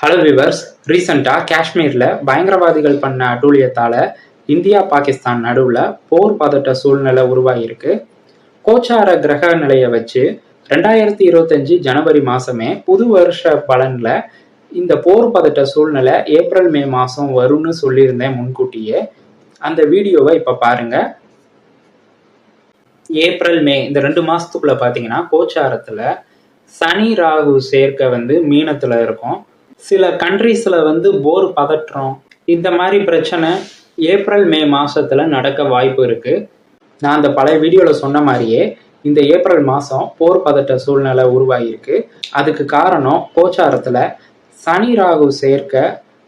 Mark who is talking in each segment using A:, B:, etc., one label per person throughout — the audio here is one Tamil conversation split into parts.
A: ஹலோ விவர்ஸ், ரீசெண்டாக காஷ்மீரில் பயங்கரவாதிகள் பண்ண அட்டூழியத்தால் இந்தியா பாகிஸ்தான் நடுவில் போர் பதட்ட சூழ்நிலை உருவாகியிருக்கு. கோச்சார கிரக நிலையை வச்சு 2025 ஜனவரி மாதமே புது வருஷ பலனில் இந்த போர் பதட்ட சூழ்நிலை ஏப்ரல் மே மாதம் வரும்னு சொல்லியிருந்தேன் முன்கூட்டியே. அந்த வீடியோவை இப்போ பாருங்கள். ஏப்ரல் மே இந்த 2 மாதத்துக்குள்ளே பார்த்தீங்கன்னா கோச்சாரத்தில் சனி ராகு சேர்க்கை மீனத்தில் இருக்கும். சில கண்ட்ரீஸில் போர் பதற்றம் இந்த மாதிரி பிரச்சனை ஏப்ரல் மே மாதத்தில் நடக்க வாய்ப்பு இருக்குது. நான் அந்த பழைய வீடியோவில் சொன்ன மாதிரியே இந்த ஏப்ரல் மாதம் போர் பதட்ட சூழ்நிலை உருவாகியிருக்கு. அதுக்கு காரணம் கோச்சாரத்தில் சனி ராகு சேர்க்கை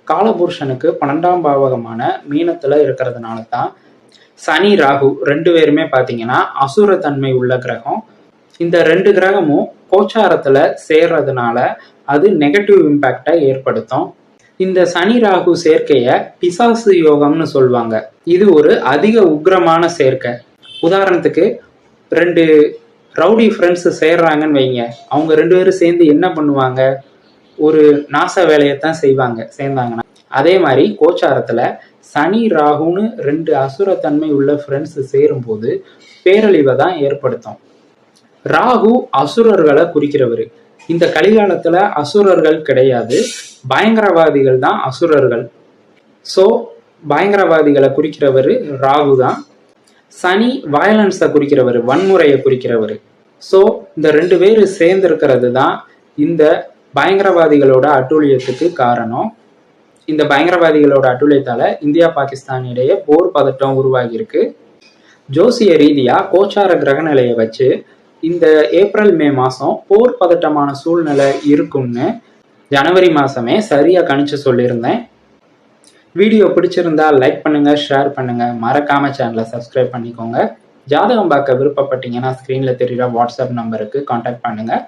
A: காலபுருஷனுக்கு 12ஆம் பாவகமான மீனத்தில் இருக்கிறதுனால தான். சனி ராகு 2 பேருமே பார்த்தீங்கன்னா அசுரத்தன்மை உள்ள கிரகம். இந்த 2 கிரகமும் கோச்சாரத்தில் சேர்றதுனால அது நெகட்டிவ் இம்பேக்டை ஏற்படுத்தும். இந்த சனி ராகு சேர்க்கையை பிசாசு யோகம்னு சொல்லுவாங்க. இது ஒரு அதிக உக்ரமான சேர்க்கை. உதாரணத்துக்கு 2 ரவுடி ஃப்ரெண்ட்ஸ் சேர்றாங்கன்னு வைங்க. அவங்க 2 பேரும் சேர்ந்து என்ன பண்ணுவாங்க? ஒரு நாச வேலையைத்தான் செய்வாங்க சேர்ந்தாங்கன்னா. அதே மாதிரி கோச்சாரத்தில் சனி ராகுன்னு 2 அசுரத்தன்மை உள்ள ஃப்ரெண்ட்ஸ் சேரும்போது பேரழிவை தான் ஏற்படுத்தும். ராகு அசுரர்களை குறிக்கிறவர். இந்த கலிகாலத்தில் அசுரர்கள் கிடையாது, பயங்கரவாதிகள் தான் அசுரர்கள். ஸோ பயங்கரவாதிகளை குறிக்கிறவர் ராகு தான். சனி வயலன்ஸை குறிக்கிறவர், வன்முறையை குறிக்கிறவர். ஸோ இந்த 2 பேர் சேர்ந்திருக்கிறது தான் இந்த பயங்கரவாதிகளோட அட்டூழியத்துக்கு காரணம். இந்த பயங்கரவாதிகளோட அட்டூழியத்தால் இந்தியா பாகிஸ்தான் இடையே போர் பதட்டம் உருவாகியிருக்கு. ஜோசிய ரீதியாக கோச்சார கிரகநிலையை வச்சு இந்த ஏப்ரல் மே மாதம் போர் பதட்டமான சூழ்நிலை இருக்கும்னு ஜனவரி மாதமே சரியாக கணிச்சு சொல்லியிருந்தேன். வீடியோ பிடிச்சிருந்தா லைக் பண்ணுங்கள், ஷேர் பண்ணுங்கள், மறக்காமல் சேனலை சப்ஸ்கிரைப் பண்ணிக்கோங்க. ஜாதகம் பார்க்க விருப்பப்பட்டீங்கன்னா ஸ்க்ரீனில் தெரிகிற வாட்ஸ்அப் நம்பருக்கு கான்டாக்ட் பண்ணுங்கள்.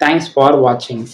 A: தேங்க்ஸ் ஃபார் வாட்சிங்.